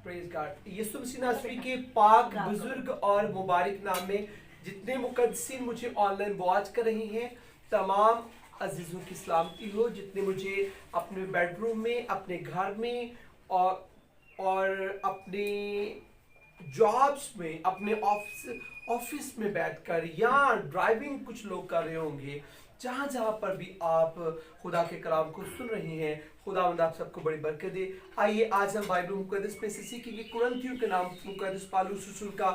Praise God. यीशु मसीह नासरी के पाक बुजुर्ग और मुबारक नाम में जितने मुकद्दसीन मुझे ऑनलाइन वॉच कर रहे हैं, तमाम अजीज़ों की सलामती हो। जितने मुझे अपने बेडरूम में, अपने घर में और अपने जॉब्स में, अपने ऑफिस में बैठकर या ड्राइविंग कुछ लोग कर रहे होंगे, जहाँ जहाँ पर भी आप खुदा के कलाम को सुन रहे हैं, खुदावंद आप सबको बड़ी बरकत दे। आइए आज हम बाइबल मुकद्दस में से सीखेंगे कुरिन्थियों के नाम मुकद्दस पौलुस रसूल का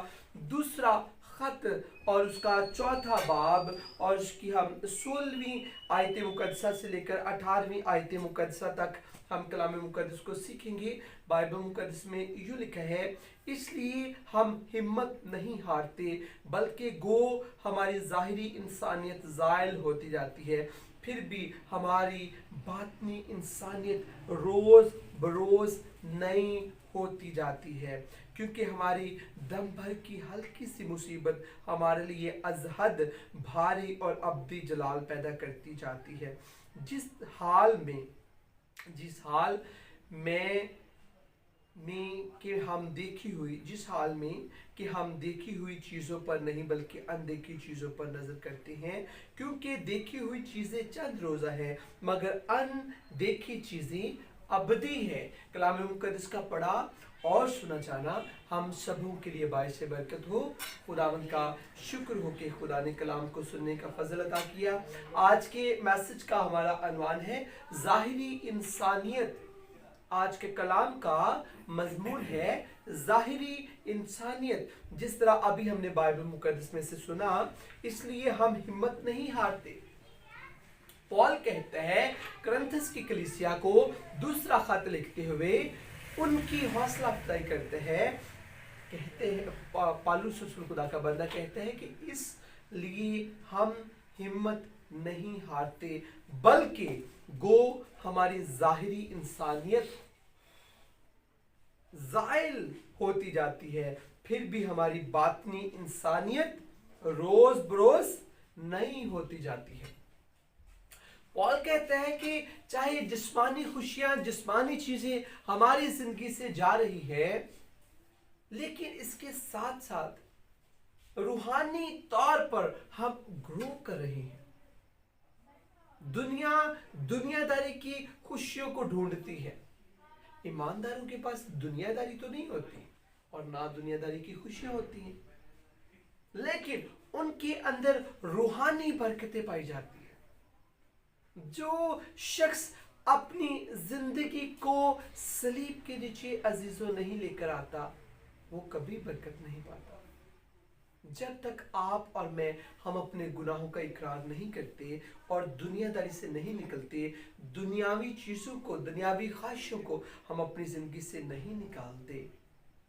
दूसरा खत और उसका चौथा बाब और उसकी हम 16वीं आयत मुकद्दसा से लेकर 18वीं आयत मुकद्दसा तक हम कलाम मुकद्दस को सीखेंगे। बाइबल मुकद्दस में यूँ लिखा है, इसलिए हम हिम्मत नहीं हारते, बल्कि गो हमारी ज़ाहिरी इंसानियत ज़ायल होती जाती है, फिर भी हमारी बातनी इंसानियत रोज़ बरोज़ नई होती जाती है, क्योंकि हमारी दम भर की हल्की सी मुसीबत हमारे लिए अजहद भारी और अब्दी जलाल पैदा करती जाती है। जिस हाल में हम देखी हुई चीज़ों पर नहीं बल्कि अनदेखी चीज़ों पर नज़र करते हैं, क्योंकि देखी हुई चीज़ें चंद रोज़ा है मगर अनदेखी चीज़ें अबदी है। कलाम मुकद्दस का पढ़ा और सुना जाना हम सबों के लिए बाइस बरकत हो। खुदावंद का शुक्र हो कि खुदा ने कलाम को सुनने का फजल अता किया। आज के मैसेज का हमारा अनवान है ज़ाहिरी इंसानियत। आज के कलाम का मजमून है ज़ाहिरी इंसानियत। जिस तरह अभी हमने बाइबल मुकद्दस में से सुना, इसलिए हम हिम्मत नहीं हारते। पॉल कहते हैं कुरिन्थियों की कलीसिया को दूसरा खत लिखते हुए उनकी हौसला अफजाई कहते हैं पौलुस रसूल खुदा का बंदा कहते हैं कि इसलिए हम हिम्मत नहीं हारते, बल्कि गो हमारी ज़ाहिरी इंसानियत ज़ायल होती जाती है, फिर भी हमारी बातनी इंसानियत रोज बरोज नई होती जाती है। पॉल कहते हैं कि चाहे जिस्मानी खुशियां, जिस्मानी चीजें हमारी जिंदगी से जा रही है, लेकिन इसके साथ साथ रूहानी तौर पर हम ग्रो कर रहे हैं। दुनियादारी की खुशियों को ढूंढती है। ईमानदारों के पास दुनियादारी तो नहीं होती और ना दुनियादारी की खुशियां होती हैं, लेकिन उनके अंदर रूहानी बरकतें पाई जाती है। जो शख्स अपनी जिंदगी को सलीब के नीचे अजीजों नहीं लेकर आता, वो कभी बरकत नहीं पाता। जब तक आप और मैं हम अपने गुनाहों का इकरार नहीं करते और दुनियादारी से नहीं निकलते, दुनियावी चीज़ों को, दुनियावी ख्वाहिशों को हम अपनी ज़िंदगी से नहीं निकालते,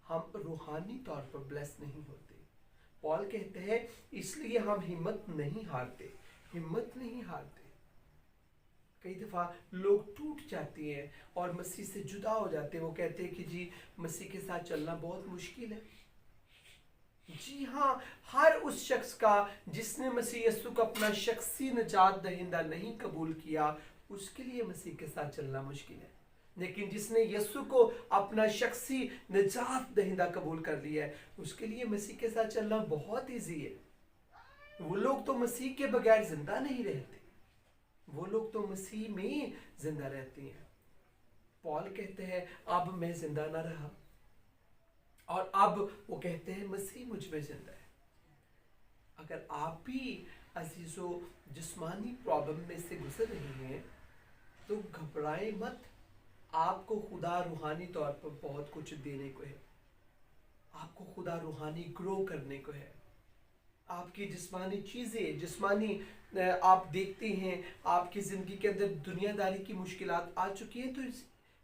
हम रूहानी तौर पर ब्लेस नहीं होते। पॉल कहते हैं इसलिए हम हिम्मत नहीं हारते। कई दफ़ा लोग टूट जाते हैं और मसीह से जुदा हो जाते हैं। वो कहते हैं कि जी मसीह के साथ चलना बहुत मुश्किल है। जी हाँ, हर उस शख्स का जिसने मसीह यीशु को अपना शख्सी निजात दहिंदा नहीं कबूल किया, उसके लिए मसीह के साथ चलना मुश्किल है। लेकिन जिसने यीशु को अपना शख्सी निजात दहिंदा कबूल कर लिया है, उसके लिए मसीह के साथ चलना बहुत ईजी है। वो लोग तो मसीह के बगैर जिंदा नहीं रहते, वो लोग तो मसीह में जिंदा रहते हैं। पॉल कहते हैं अब मैं जिंदा ना रहा, और अब वो कहते हैं मसीह मुझ में जिंदा है। अगर आप भी अजीजों जिस्मानी प्रॉब्लम में से गुजर रहे हैं तो घबराएं मत। आपको खुदा रूहानी तौर पर बहुत कुछ देने को है। आपको खुदा रूहानी ग्रो करने को है। आपकी जिस्मानी चीज़ें, जिस्मानी आप देखते हैं आपकी ज़िंदगी के अंदर दुनियादारी की मुश्किलात आ चुकी हैं, तो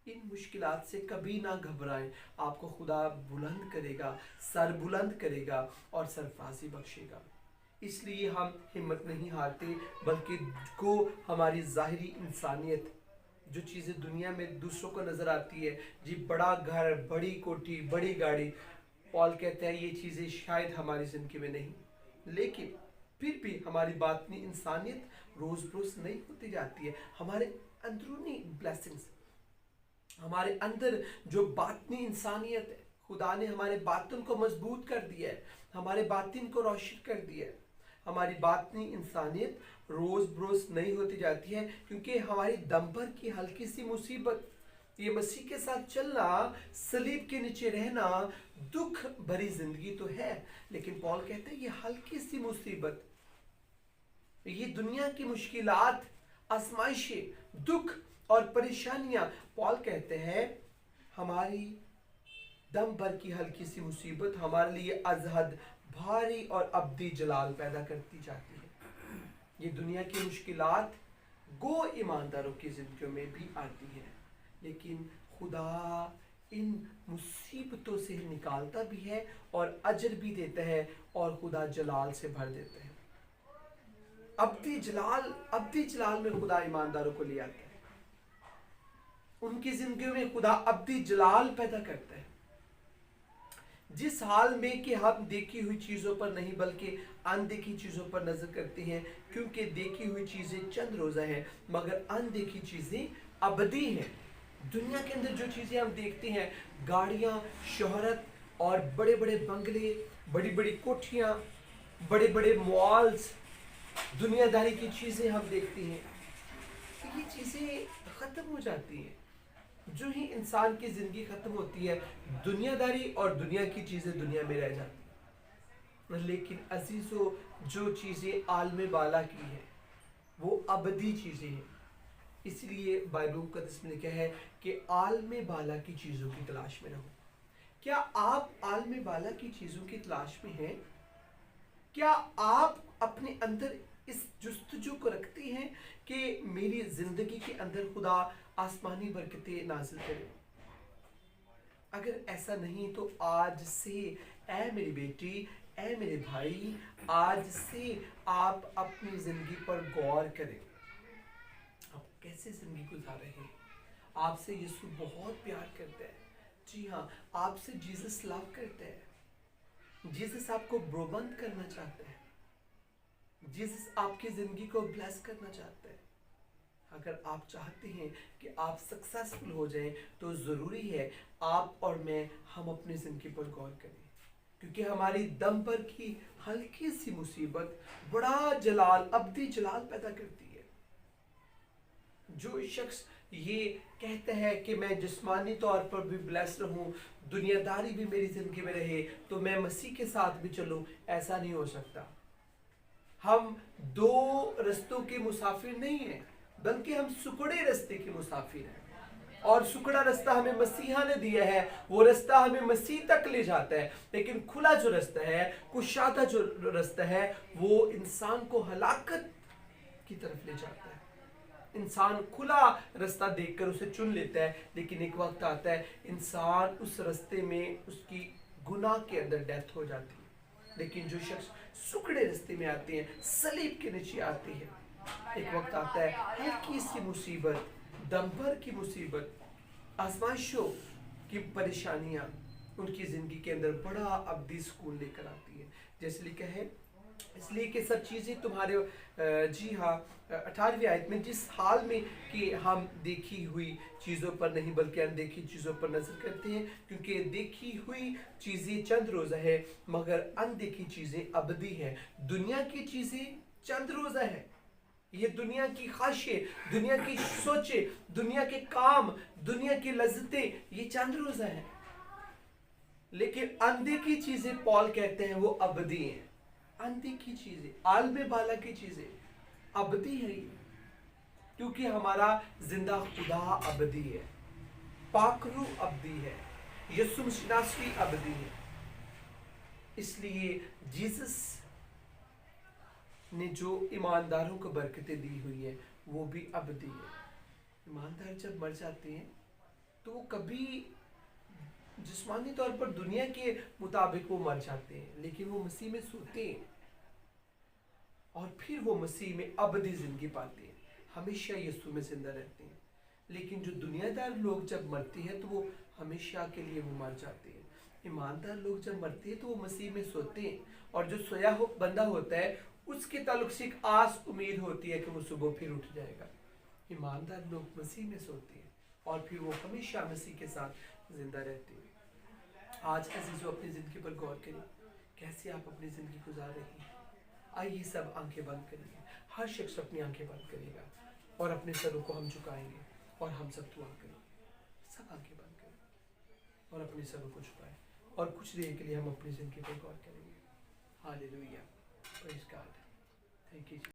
इन मुश्किलात से कभी ना घबराएं। आपको खुदा बुलंद करेगा, सर बुलंद करेगा और सरफराजी बख्शेगा। इसलिए हम हिम्मत नहीं हारते, बल्कि को हमारी ज़ाहिरी इंसानियत, जो चीज़ें दुनिया में दूसरों को नज़र आती है, जी बड़ा घर, बड़ी कोठी, बड़ी गाड़ी, पॉल कहते हैं ये चीज़ें शायद हमारी ज़िंदगी में नहीं, लेकिन फिर भी हमारी बातनी इंसानियत रोज़ बरोज़ नई होती जाती है। हमारे अंदरूनी ब्लेसिंग्स, हमारे अंदर जो बातनी इंसानियत है, खुदा ने हमारे बातिन को मजबूत कर दिया है, हमारे बातिन को रोशन कर दिया है। हमारी बातनी इंसानियत रोज बरोज नहीं होती जाती है, क्योंकि हमारी दम भर की हल्की सी मुसीबत, ये मसीह के साथ चलना, सलीब के नीचे रहना, दुख भरी जिंदगी तो है, लेकिन पौल कहते हैं ये हल्की सी मुसीबत, ये दुनिया की मुश्किलात, आजमाइशें, दुख और परेशानियां, पौल कहते हैं हमारी दम भर की हल्की सी मुसीबत हमारे लिए अजहद भारी और अब्दी जलाल पैदा करती जाती है। ये दुनिया की मुश्किलात गो ईमानदारों की जिंदगियों में भी आती है, लेकिन खुदा इन मुसीबतों से निकालता भी है और अजर भी देता है, और खुदा जलाल से भर देता है। अब्दी जलाल में खुदा ईमानदारों को ले आता है, उनकी जिंदगी में खुदा अब्दी जलाल पैदा करता है। जिस हाल में कि हम देखी हुई चीजों पर नहीं बल्कि अनदेखी चीजों पर नजर करते हैं, क्योंकि देखी हुई चीजें चंद रोजा हैं मगर अनदेखी चीजें अबदी हैं। दुनिया के अंदर जो चीजें हम देखते हैं, गाड़ियां, शोहरत और बड़े बड़े बंगले, बड़ी बड़ी कोठियां, बड़े बड़े मॉल्स, दुनियादारी की चीजें हम देखते हैं, ये चीजें खत्म हो जाती हैं। जो ही इंसान की जिंदगी खत्म होती है, दुनियादारी और दुनिया की चीजें दुनिया में रह जाती हैं। लेकिन अजीजों, जो चीजें आलम बाला की है वो अबदी चीजें हैं। इसलिए बाइबल मुकद्दस में लिखा है कि आलम बाला की चीजों की तलाश में रहो। क्या आप आलम बाला की चीजों की तलाश में हैं? क्या आप अपने अंदर इस जुस्तजू को रखते हैं कि मेरी जिंदगी के अंदर खुदा आसमानी बरकतें नाजिल करे? अगर ऐसा नहीं तो आज से ऐ मेरी बेटी, ऐ मेरे भाई, आज से आप अपनी जिंदगी पर गौर करें। आप कैसे जिंदगी गुजार रहे हैं? आपसे यीशु बहुत प्यार करता है। जी हाँ, आपसे जीसस लव करता है। जीसस आपको ब्रोबंद करना चाहता है। जीसस आपकी जिंदगी को ब्लेस करना चाहता है। अगर आप चाहते हैं कि आप सक्सेसफुल हो जाएं, तो ज़रूरी है आप और मैं हम अपनी ज़िंदगी पर गौर करें, क्योंकि हमारी दम पर की हल्की सी मुसीबत बड़ा जलाल, अब्दी जलाल पैदा करती है। जो शख्स ये कहता है कि मैं जिस्मानी तौर पर भी ब्लेस रहूं, दुनियादारी भी मेरी ज़िंदगी में रहे, तो मैं मसीह के साथ भी चलूं, ऐसा नहीं हो सकता। हम दो रस्तों के मुसाफिर नहीं हैं, बल्कि हम सुकड़े रास्ते के मुसाफिर हैं। और सुकड़ा रास्ता हमें मसीहा ने दिया है, वो रास्ता हमें मसीह तक ले जाता है। लेकिन खुला जो रास्ता है, कुशादा जो रास्ता है, वो इंसान को हलाकत की तरफ ले जाता है। इंसान खुला रास्ता देखकर उसे चुन लेता है, लेकिन एक वक्त आता है इंसान उस रास्ते में उसकी गुनाह के अंदर डेथ हो जाती है। लेकिन जो शख्स सुकड़े रास्ते में आते हैं, सलीब के नीचे आते हैं, एक वक्त आता है हल्की सी मुसीबत, दम भर की मुसीबत, आजमाइशों की परेशानियां उनकी जिंदगी के अंदर बड़ा अब्दी सुकून लेकर आती है। जैसे लिखा है, इसलिए कि सब चीज़ें तुम्हारे, जी हाँ, 18वीं आयत में, जिस हाल में कि हम देखी हुई चीज़ों पर नहीं बल्कि अनदेखी चीज़ों पर नजर करते हैं, क्योंकि देखी हुई चीज़ें चंद रोज़ा है मगर अनदेखी चीज़ें अबदी हैं। दुनिया की चीज़ें चंद रोज़ा है, ये दुनिया की ख्वाहिशें, दुनिया की सोचे, दुनिया के काम, दुनिया की लज्जतें, ये चंद रोज़ा है। लेकिन अनदेखी चीज़ें पौल कहते हैं वो अबदी हैं। अनदेखी चीजें, आलमे बाला की चीजें अबदी है ये, क्योंकि हमारा जिंदा खुदा अबदी है, पाकरू अबदी है, यीशु मसीह अबदी है। इसलिए जीसस ने जो ईमानदारों को बरकतें दी हुई है वो भी अबदी है। ईमानदार जब मर जाते हैं तो वो कभी जिस्मानी तौर पर दुनिया के मुताबिक वो मर जाते हैं, लेकिन वो मसीह में सोते हैं और फिर वो मसीह में अबदी जिंदगी पाते हैं, हमेशा यीशु में जिंदा रहते हैं। लेकिन जो दुनियादार लोग जब मरते हैं तो वो हमेशा के लिए वो मर जाते हैं। ईमानदार लोग जब मरते हैं तो वो मसीह में सोते हैं, और जो सोया हो बंदा होता है उसके ताल्लुक से एक आस उम्मीद होती है कि वो सुबह फिर उठ जाएगा। ईमानदार लोग मसीह में सोते हैं और फिर वो हमेशा मसीह के साथ जिंदा रहते हैं। آج عزیزو اپنی زندگی پر غور کریں، کیسے آپ اپنی زندگی گزار رہی ہیں۔ آئیے سب آنکھیں بند کریں گے، ہر شخص اپنی آنکھیں بند کرے گا اور اپنے سروں کو ہم جھکائیں گے اور ہم سب دعا کریں گے۔ سب آنکھیں بند کریں اور اپنے سروں کو جھکائیں اور کچھ دیر کے لیے ہم اپنی زندگی پر غور کریں گے۔ ہاللیلویہ، پریز گاڈ، تھینک یو۔